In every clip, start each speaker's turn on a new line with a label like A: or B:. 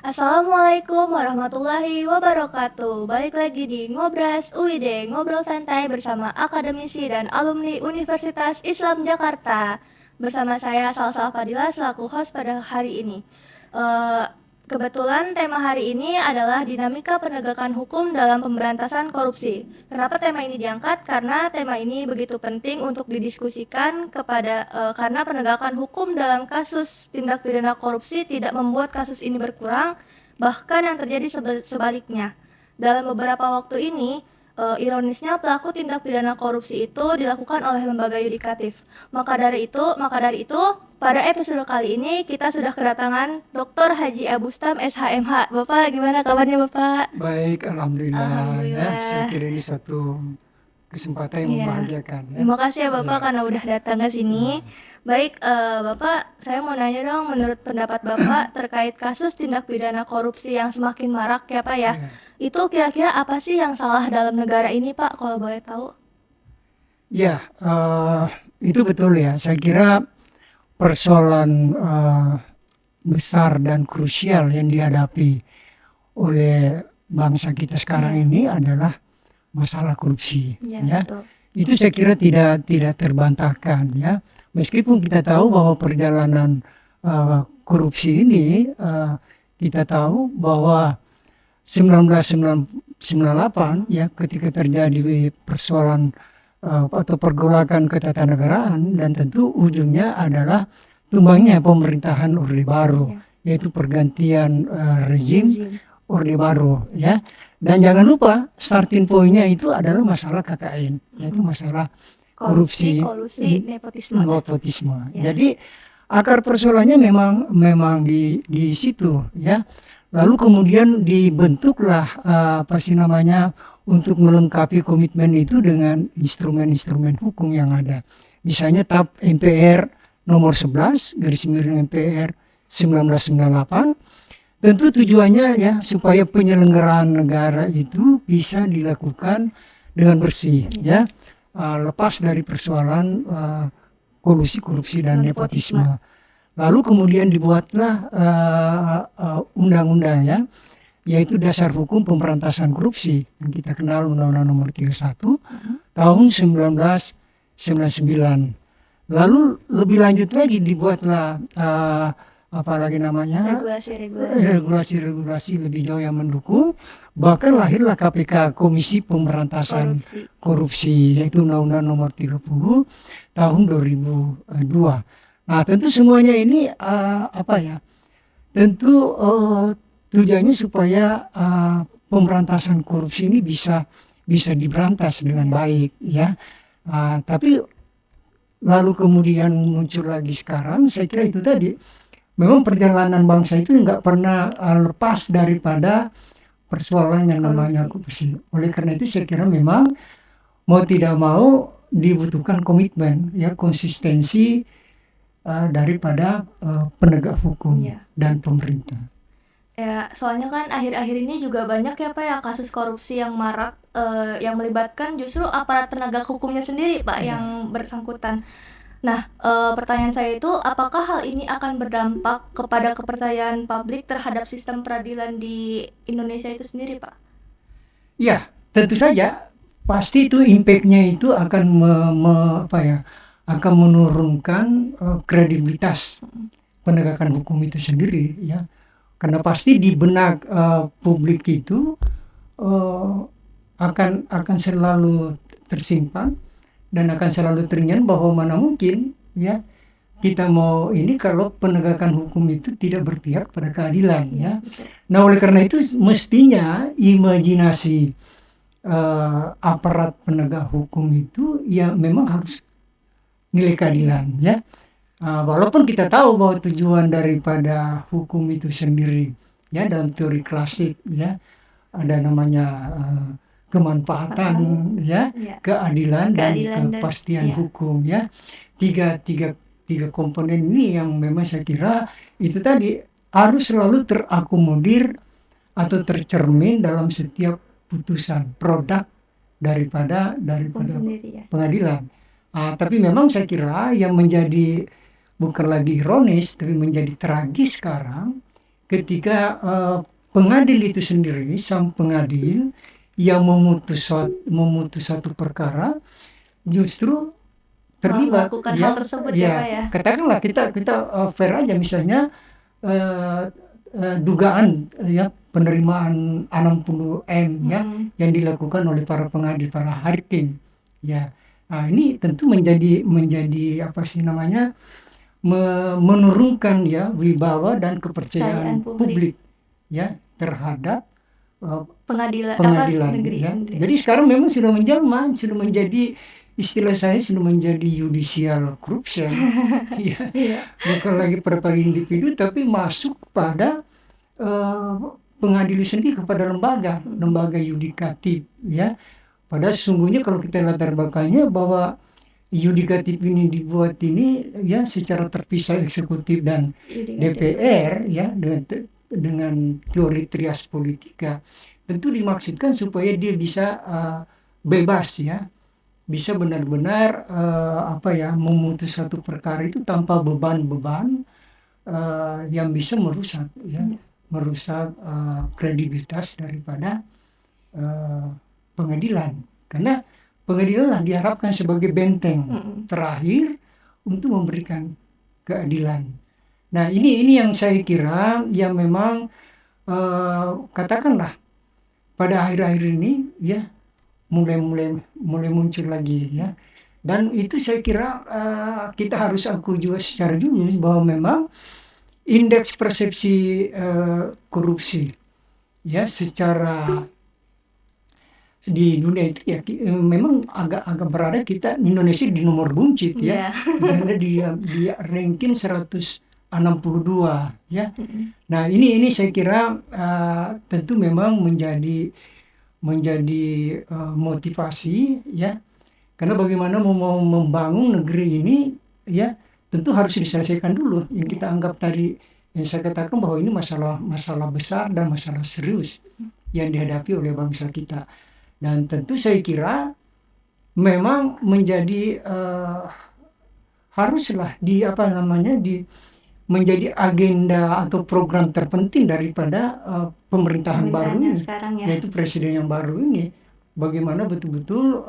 A: Assalamualaikum warahmatullahi wabarakatuh. Balik lagi di Ngobras UID, ngobrol santai bersama akademisi dan alumni Universitas Islam Jakarta. Bersama saya Salsa Fadila selaku host pada hari ini. Eh, Kebetulan tema hari ini adalah dinamika penegakan hukum dalam pemberantasan korupsi. Kenapa tema ini diangkat? Karena tema ini begitu penting untuk didiskusikan karena penegakan hukum dalam kasus tindak pidana korupsi tidak membuat kasus ini berkurang, bahkan yang terjadi sebaliknya. Dalam beberapa waktu ini, ironisnya pelaku tindak pidana korupsi itu dilakukan oleh lembaga yudikatif. Maka dari itu, pada episode kali ini kita sudah kedatangan Dr. Haji Abustam SHMH. Bapak, gimana kabarnya Bapak?
B: Baik, alhamdulillah ya. Saya
A: Alhamdulillah.
B: kira ini suatu kesempatan yang
A: Iya.
B: membahagiakan ya.
A: Terima kasih ya Bapak
B: Ya.
A: karena udah datang ke sini. Baik, Bapak, saya mau nanya dong, menurut pendapat Bapak terkait kasus tindak pidana korupsi yang semakin marak ya Pak ya.
B: Ya.
A: Itu kira-kira apa sih yang salah dalam negara ini Pak, kalau boleh tahu?
B: Ya, itu betul ya. Saya kira persoalan besar dan krusial yang dihadapi oleh bangsa kita sekarang ini adalah masalah korupsi.
A: Iya,
B: Ya,
A: betul.
B: itu saya kira tidak terbantahkan ya. Meskipun kita tahu bahwa perjalanan korupsi ini kita tahu bahwa 1998 ya, ketika terjadi persoalan atau pergolakan ketatanegaraan, dan tentu ujungnya adalah tumbangnya pemerintahan Orde Baru, yaitu pergantian rezim Orde Baru ya. Dan jangan lupa starting point-nya itu adalah masalah KKN, yaitu masalah korupsi,
A: kolusi, nepotisme. Ya.
B: Jadi akar persoalannya memang di situ ya. Lalu kemudian dibentuklah untuk melengkapi komitmen itu dengan instrumen-instrumen hukum yang ada. Misalnya TAP MPR nomor 11 /MPR 1998. Tentu tujuannya ya supaya penyelenggaraan negara itu bisa dilakukan dengan bersih ya, lepas dari persoalan kolusi, korupsi dan nepotisme. Lalu kemudian dibuatlah undang-undang ya, yaitu Dasar Hukum Pemberantasan Korupsi yang kita kenal Undang-Undang Nomor 31 tahun 1999. Lalu lebih lanjut lagi dibuatlah regulasi lebih jauh yang mendukung. Bahkan lahirlah KPK, Komisi Pemberantasan Korupsi, yaitu Undang-Undang Nomor 30 tahun 2002. Nah, tentu semuanya ini tentu tujuannya supaya pemberantasan korupsi ini bisa diberantas dengan baik ya. Tapi lalu kemudian muncul lagi sekarang, saya kira itu tadi, memang perjalanan bangsa itu nggak pernah lepas daripada persoalan yang namanya korupsi. Oleh karena itu saya kira memang mau tidak mau dibutuhkan komitmen ya, konsistensi daripada penegak hukum dan pemerintah.
A: Ya, soalnya kan akhir-akhir ini juga banyak ya Pak ya kasus korupsi yang marak, yang melibatkan justru aparat penegak hukumnya sendiri Pak yang bersangkutan. Nah, pertanyaan saya itu, apakah hal ini akan berdampak kepada kepercayaan publik terhadap sistem peradilan di Indonesia itu sendiri Pak?
B: Ya, tentu saja. Pasti itu impact-nya itu akan akan menurunkan kredibilitas penegakan hukum itu sendiri ya. Karena pasti di benak publik itu akan selalu tersimpan dan akan selalu terngiang bahwa mana mungkin ya kita mau ini kalau penegakan hukum itu tidak berpihak pada keadilan ya. Nah, oleh karena itu mestinya imajinasi aparat penegak hukum itu ya memang harus nilai keadilan ya. Walaupun kita tahu bahwa tujuan daripada hukum itu sendiri ya, dalam teori klasik ya, ada namanya kemanfaatan ya, keadilan dan kepastian hukum ya. Tiga komponen ini yang memang saya kira itu tadi harus selalu terakomodir atau tercermin dalam setiap putusan produk daripada pengadilan. Tapi memang saya kira yang menjadi bukan lagi ironis tapi menjadi tragis sekarang ketika pengadil itu sendiri, sang pengadil yang memutus satu perkara justru terlibat
A: melakukan hal tersebut ya Pak ya.
B: katakanlah kita fair aja, misalnya dugaan ya penerimaan 60 M ya yang dilakukan oleh para pengadil, para hakim ya. Nah, ini tentu menjadi apa sih namanya, menurunkan ya wibawa dan kepercayaan publik ya terhadap pengadilan
A: negeri
B: ya.
A: sendiri.
B: Jadi sekarang memang sudah menjelma, sudah menjadi, istilah saya sudah menjadi judicial corruption ya. Bukan lagi pada individu tapi masuk pada pengadil sendiri, kepada lembaga yudikatif ya. Padahal sesungguhnya kalau kita latar belakangnya bahwa yudikatif ini dibuat ini ya secara terpisah, eksekutif dan DPR ya, dengan teori trias politika, tentu dimaksudkan supaya dia bisa bebas ya, bisa benar-benar memutus satu perkara itu tanpa beban-beban yang bisa merusak kredibilitas daripada pengadilan, karena pengadilan lah diharapkan sebagai benteng terakhir untuk memberikan keadilan. Nah, ini yang saya kira yang memang katakanlah pada akhir-akhir ini ya mulai muncul lagi ya. Dan itu saya kira kita harus akui juga secara jujur bahwa memang indeks persepsi korupsi ya secara di dunia itu ya memang agak berada kita Indonesia di nomor buncit ya. Karena dia ranking 162 ya. Nah, ini saya kira tentu memang menjadi motivasi ya. Karena bagaimana mau membangun negeri ini ya tentu harus diselesaikan dulu yang kita anggap tadi, yang saya katakan bahwa ini masalah besar dan masalah serius yang dihadapi oleh bangsa kita. Dan tentu saya kira memang menjadi haruslah menjadi agenda atau program terpenting daripada pemerintahan baru ini, yaitu presiden yang baru ini. Bagaimana betul-betul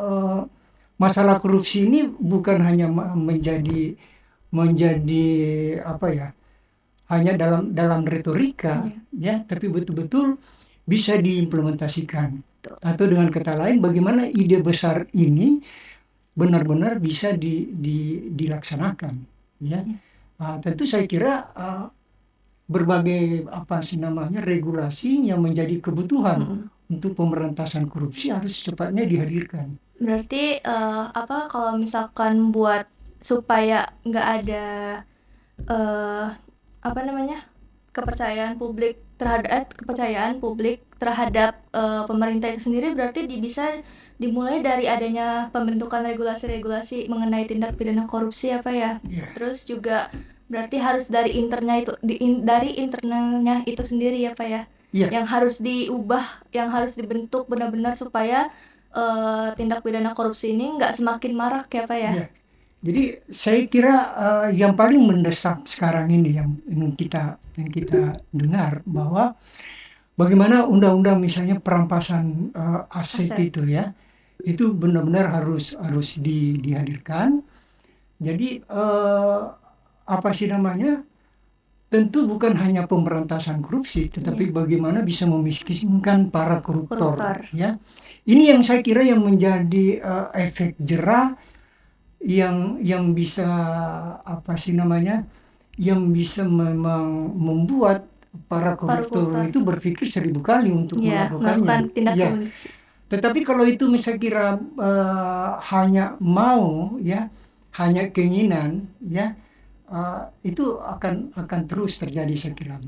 B: masalah korupsi ini bukan hanya menjadi hanya dalam retorika ya, tapi betul-betul bisa diimplementasikan. Atau dengan kata lain, bagaimana ide besar ini benar-benar bisa dilaksanakan ya. Tentu saya kira berbagai regulasi yang menjadi kebutuhan untuk pemberantasan korupsi harus secepatnya dihadirkan.
A: Berarti kalau misalkan buat supaya nggak ada kepercayaan publik terhadap pemerintah itu sendiri, berarti bisa dimulai dari adanya pembentukan regulasi-regulasi mengenai tindak pidana korupsi apa ya. Terus juga berarti harus dari internalnya itu sendiri ya Pak ya. Yang harus diubah, yang harus dibentuk benar-benar supaya tindak pidana korupsi ini nggak semakin marak ya Pak ya.
B: Jadi saya kira yang paling mendesak sekarang ini yang kita dengar bahwa bagaimana undang-undang misalnya perampasan aset itu ya, itu benar-benar harus dihadirkan. Jadi tentu bukan hanya pemberantasan korupsi, tetapi bagaimana bisa memiskinkan para koruptor ya. Ini yang saya kira yang menjadi efek jerah yang bisa yang bisa memang membuat para koruptor itu berpikir 1000 kali untuk melakukannya. Tetapi kalau itu saya kira hanya mau ya, hanya keinginan ya, itu akan terus terjadi saya kira.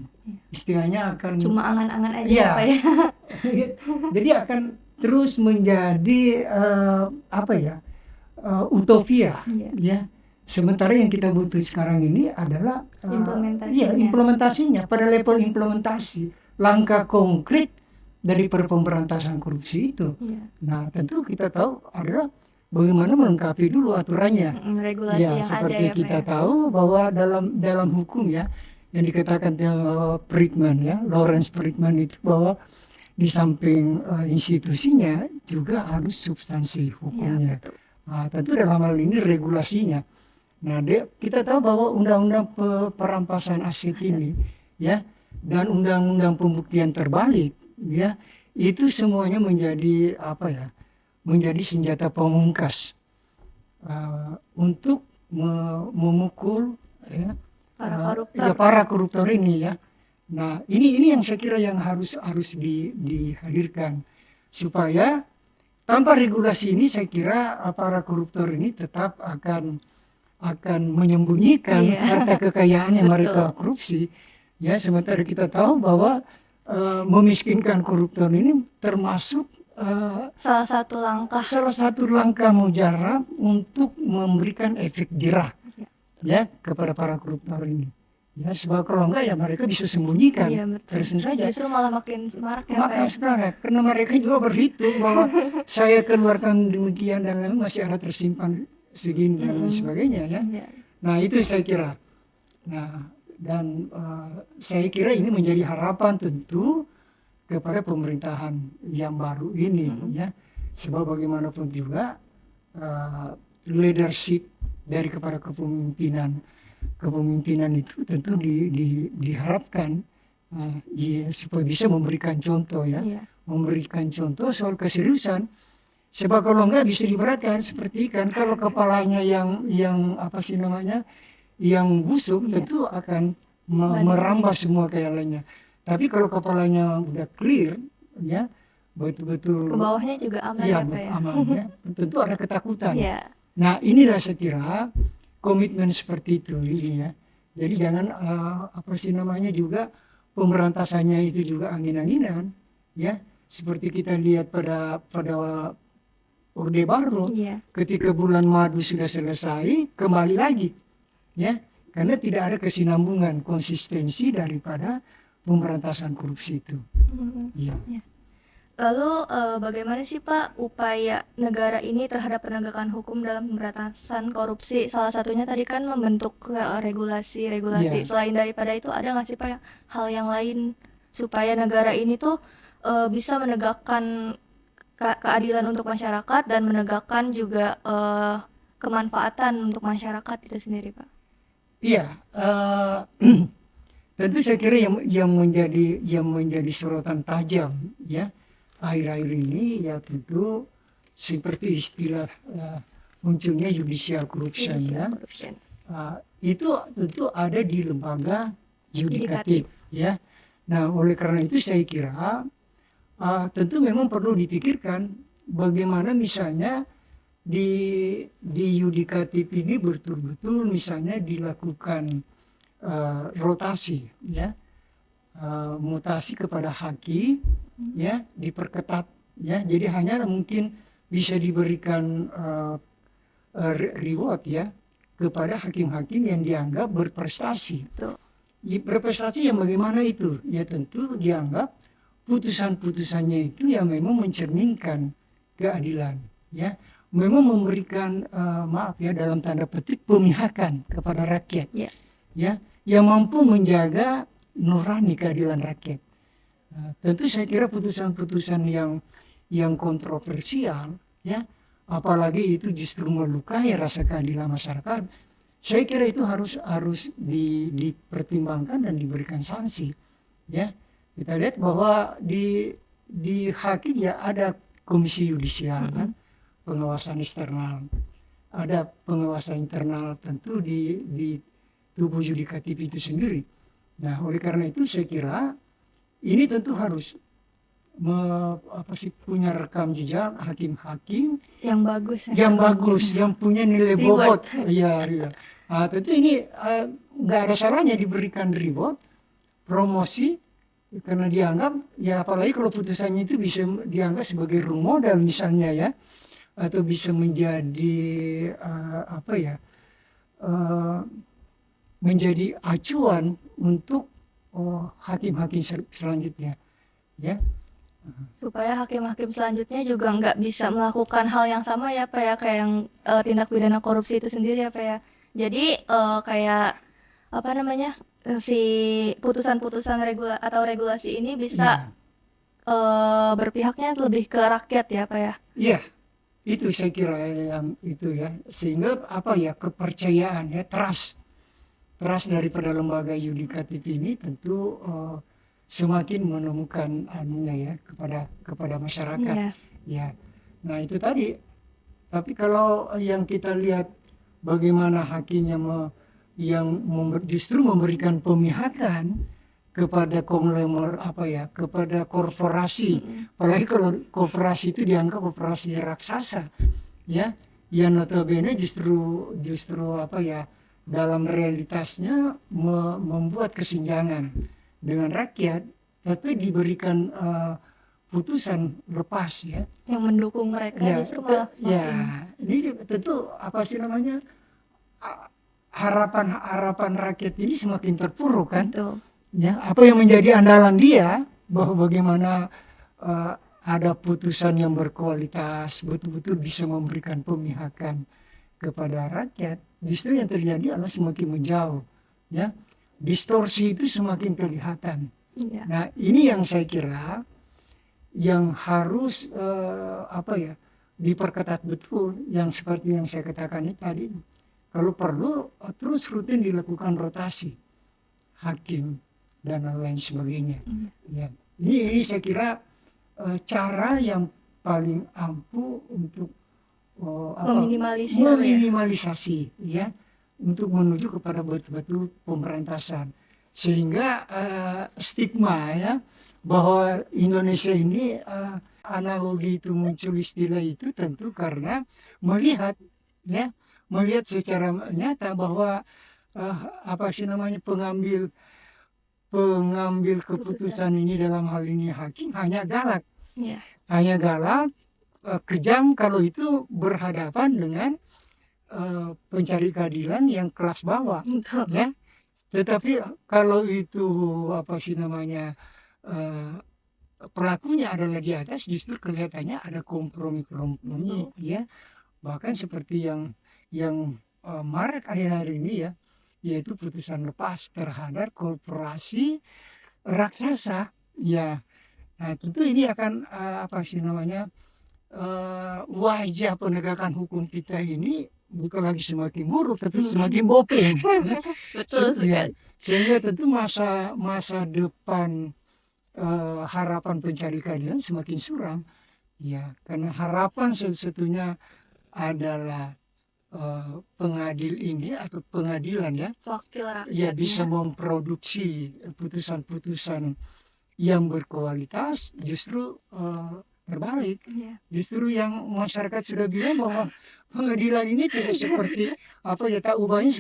B: Istilahnya akan
A: cuma angan-angan aja Pak ya.
B: Jadi akan terus menjadi utopia ya. Sementara yang kita butuh sekarang ini adalah implementasinya pada level implementasi, langkah konkret dari pemberantasan korupsi itu. Nah, tentu kita tahu adalah bagaimana melengkapi dulu aturannya.
A: Regulasi yang
B: seperti
A: ada ya,
B: kita
A: Pak ya.
B: tahu bahwa dalam hukum ya, yang dikatakan Friedman ya, Lawrence Friedman itu bahwa di samping institusinya juga harus substansi
A: Ya,
B: hukumnya.
A: betul.
B: Tentu dalam hal ini regulasinya. Nah, kita tahu bahwa undang-undang perampasan aset ini ya dan undang-undang pembuktian terbalik ya itu semuanya menjadi apa ya? Menjadi senjata pamungkas untuk memukul ya,
A: Para koruptor.
B: ya para koruptor ini ya. Nah, ini yang saya kira yang harus dihadirkan supaya tanpa regulasi ini saya kira para koruptor ini tetap akan menyembunyikan
A: Iya.
B: harta kekayaan yang mereka
A: Betul.
B: korupsi ya, sementara kita tahu bahwa memiskinkan koruptor ini termasuk
A: Salah satu langkah
B: mujarab untuk memberikan efek jerah
A: ya,
B: ya kepada para koruptor ini ya, sebab kalau enggak ya mereka bisa sembunyikan
A: Iya, betul.
B: terus saja.
A: Justru malah makin marak ya, Pak.
B: Maka sebenarnya karena mereka juga berhitung bahwa saya keluarkan demikian dan lain masih ada tersimpan segini dan lain sebagainya ya.
A: Iya.
B: Nah itu saya kira. Nah dan saya kira ini menjadi harapan tentu kepada pemerintahan yang baru ini ya, sebab bagaimanapun juga leadership dari kepada kepemimpinan itu tentu diharapkan ya, supaya bisa memberikan contoh ya,
A: Iya.
B: memberikan contoh soal keseriusan. Sebab kalau enggak bisa diberatkan seperti ikan, kalau kepalanya yang apa sih namanya, yang busuk tentu akan merambah semua ke yang lainnya. Tapi kalau kepalanya udah clear ya, betul-betul
A: Ke bawahnya juga aman
B: ya,
A: ya, Pak ya.
B: aman ya, tentu ada ketakutan.
A: Iya.
B: Nah inilah saya kira komitmen seperti itu ini ya. Jadi jangan apa sih namanya juga pemberantasannya itu juga angin-anginan ya, seperti kita lihat pada Orde Baru
A: Iya.
B: ketika bulan madu sudah selesai kembali lagi ya, karena tidak ada kesinambungan konsistensi daripada pemberantasan korupsi itu. Iya.
A: Lalu bagaimana sih Pak upaya negara ini terhadap penegakan hukum dalam pemberantasan korupsi? Salah satunya tadi kan membentuk regulasi.
B: Iya.
A: Selain daripada itu ada nggak sih Pak hal yang lain supaya negara ini tuh bisa menegakkan keadilan untuk masyarakat dan menegakkan juga kemanfaatan untuk masyarakat itu sendiri Pak?
B: Iya, tentu saya kira yang menjadi sorotan tajam ya akhir-akhir ini ya tentu seperti istilah munculnya judicial corruption ya. Itu tentu ada di lembaga yudikatif ya. Nah oleh karena itu saya kira tentu memang perlu dipikirkan bagaimana misalnya di yudikatif ini betul-betul misalnya dilakukan rotasi ya, mutasi kepada hakim ya, diperketat ya, jadi hanya mungkin bisa diberikan reward ya kepada hakim-hakim yang dianggap berprestasi. Berprestasi yang bagaimana itu? Ya tentu dianggap putusan-putusannya itu yang memang mencerminkan keadilan ya, memang memberikan maaf ya dalam tanda petik pemihakan kepada rakyat ya, yang mampu menjaga nurani keadilan rakyat. Tentu saya kira putusan-putusan yang kontroversial ya, apalagi itu justru melukai rasa keadilan masyarakat, saya kira itu harus dipertimbangkan dan diberikan sanksi ya. Kita lihat bahwa di hakim ya ada komisi yudisial kan, pengawasan eksternal, ada pengawasan internal tentu di tubuh yudikatif itu sendiri. Nah oleh karena itu saya kira ini tentu harus punya rekam jejak hakim-hakim
A: yang bagus
B: yang punya nilai bobot ya. Tentu ini nggak ada salahnya diberikan reward, promosi, karena dianggap ya, apalagi kalau putusannya itu bisa dianggap sebagai role model misalnya ya, atau bisa menjadi menjadi acuan untuk hakim-hakim selanjutnya ya,
A: supaya hakim-hakim selanjutnya juga nggak bisa melakukan hal yang sama ya Pak ya, kayak yang tindak pidana korupsi itu sendiri ya Pak ya. Jadi kayak apa namanya, si putusan-putusan atau regulasi ini bisa
B: Ya,
A: berpihaknya lebih ke rakyat ya Pak ya.
B: iya, itu saya kira yang itu ya, sehingga apa ya, kepercayaan ya, trust daripada lembaga yudikatif ini tentu semakin menemukan anunya ya, kepada masyarakat
A: Iya.
B: ya. Nah itu tadi, tapi kalau yang kita lihat bagaimana hakimnya justru memberikan pemihakan kepada konglomerat, apa ya, kepada korporasi, apalagi kalau korporasi itu dianggap korporasi raksasa ya, yang notabene justru apa ya, dalam realitasnya membuat kesenjangan dengan rakyat, tapi diberikan putusan lepas ya.
A: Yang mendukung mereka
B: Ya,
A: justru malah
B: ya,
A: semakin
B: ini tentu apa sih namanya, harapan rakyat ini semakin terpuruk kan.
A: betul.
B: Ya, apa yang menjadi andalan dia bahwa bagaimana ada putusan yang berkualitas, betul-betul bisa memberikan pemihakan kepada rakyat, justru yang terjadi adalah semakin menjauh ya, distorsi itu semakin kelihatan.
A: Iya.
B: Nah ini yang saya kira yang harus apa ya, diperketat betul, yang seperti yang saya katakan ini tadi, kalau perlu terus rutin dilakukan rotasi hakim dan lain sebagainya ya. Ini saya kira cara yang paling ampuh untuk meminimalisasi ya, untuk menuju kepada betul-betul pemberantasan, sehingga stigma ya bahwa Indonesia ini analogi itu muncul, istilah itu tentu karena melihat ya, melihat secara nyata bahwa apa sih namanya, pengambil keputusan ini, dalam hal ini hakim, hanya galak,
A: Iya.
B: kejam kalau itu berhadapan dengan pencari keadilan yang kelas bawah ya. Tetapi kalau itu apa sih namanya, pelakunya adalah di atas, justru kelihatannya ada kompromi ya. Bahkan seperti yang marak akhir-akhir ini ya, yaitu putusan lepas terhadap korporasi raksasa ya. Nah tentu ini akan apa sih namanya, wajah penegakan hukum kita ini bukan lagi semakin buruk, tapi semakin bopeng ya.
A: Betul sekali.
B: Sehingga tentu masa depan harapan pencari keadilan semakin suram ya, karena harapan satu-satunya adalah pengadil ini atau pengadilan ya,
A: Wakil rakyat
B: ya bisa memproduksi putusan-putusan yang berkualitas, justru terbalik.
A: Iya.
B: Justru yang masyarakat sudah bilang bahwa pengadilan ini tidak seperti apa ya, tak ubahnya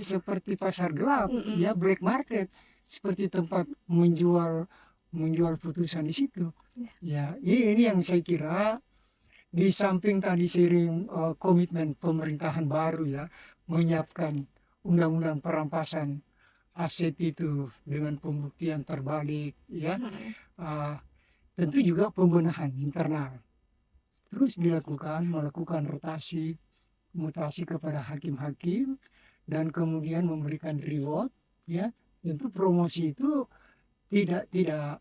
B: seperti pasar gelap ya, black market, seperti tempat menjual putusan di situ ya. Ini yang saya kira, di samping tadi seiring komitmen pemerintahan baru ya, menyiapkan undang-undang perampasan aset itu dengan pembuktian terbalik ya, tentu juga pembenahan internal terus melakukan rotasi, mutasi kepada hakim-hakim, dan kemudian memberikan reward ya. Tentu promosi itu tidak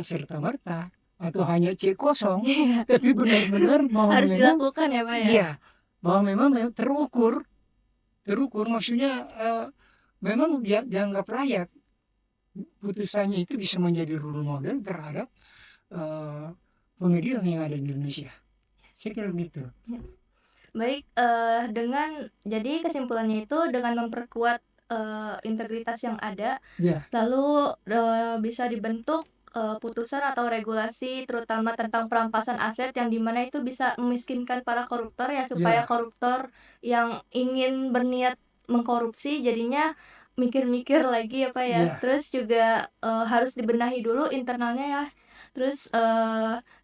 B: serta-merta atau hanya cek kosong, tapi benar-benar bahwa
A: Harus
B: memang
A: dilakukan ya Pak ya.
B: iya, bahwa memang terukur maksudnya memang dianggap layak, putusannya itu bisa menjadi role model terhadap pengadilan yang ada di Indonesia. Saya kira begitu.
A: Baik, jadi kesimpulannya itu dengan memperkuat integritas yang ada,
B: Ya,
A: lalu bisa dibentuk putusan atau regulasi terutama tentang perampasan aset yang dimana itu bisa memiskinkan para koruptor ya, supaya
B: Ya.
A: koruptor yang ingin berniat mengkorupsi jadinya mikir-mikir lagi ya Pak ya.
B: Ya.
A: Terus juga harus dibenahi dulu internalnya ya. Terus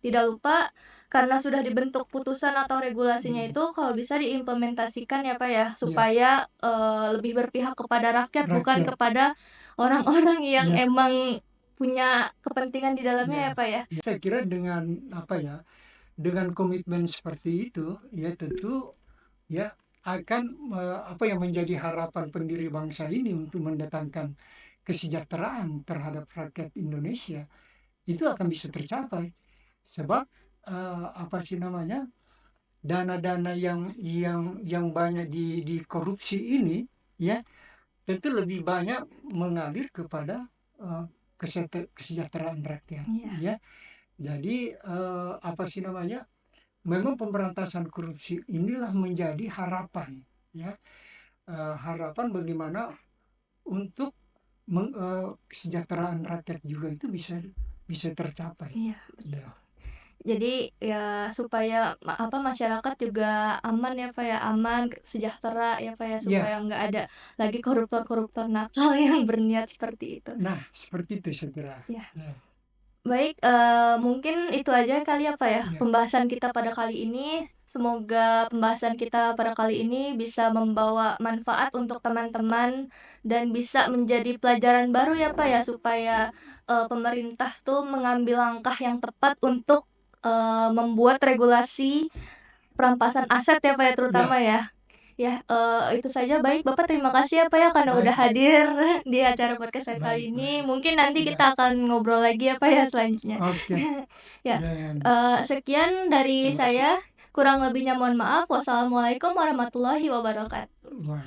A: tidak lupa karena sudah dibentuk putusan atau regulasinya itu kalau bisa diimplementasikan ya Pak ya, supaya lebih berpihak kepada rakyat, bukan
B: Rakyat.
A: kepada orang-orang yang
B: Ya.
A: emang punya kepentingan di dalamnya ya Pak ya.
B: Saya kira dengan apa ya, dengan komitmen seperti itu ya, tentu ya akan apa yang menjadi harapan pendiri bangsa ini untuk mendatangkan kesejahteraan terhadap rakyat Indonesia itu akan bisa tercapai. Sebab apa sih namanya, dana-dana yang banyak dikorupsi ini, ya, tentu lebih banyak mengalir kepada kesejahteraan rakyat,
A: Iya.
B: ya. Jadi apa sih namanya, memang pemberantasan korupsi inilah menjadi harapan, ya, harapan bagaimana untuk kesejahteraan rakyat juga itu bisa tercapai.
A: Iya, betul.
B: Ya.
A: Jadi ya supaya masyarakat juga aman ya Pak ya, aman, sejahtera ya Pak ya,
B: Ya.
A: supaya nggak ada lagi koruptor-koruptor nakal yang berniat seperti itu.
B: Nah, seperti itu saya kira.
A: Ya.
B: Ya.
A: Baik, mungkin itu aja kali ya Pak ya,
B: Ya.
A: pembahasan kita pada kali ini. Semoga pembahasan kita pada kali ini bisa membawa manfaat untuk teman-teman dan bisa menjadi pelajaran baru ya Pak ya, supaya pemerintah tuh mengambil langkah yang tepat untuk membuat regulasi perampasan aset ya Pak ya, terutama ya. Ya, itu saja. Baik, Bapak terima kasih ya Pak ya karena
B: Baik.
A: udah hadir di acara podcast saya
B: Baik,
A: kali ini.
B: baik.
A: Mungkin nanti
B: Ya.
A: kita akan ngobrol lagi ya Pak ya selanjutnya.
B: Oke.
A: Ya,
B: Dan
A: sekian dari
B: terima kasih.
A: saya. Kurang lebihnya mohon maaf. Wassalamualaikum warahmatullahi wabarakatuh.
B: Wah.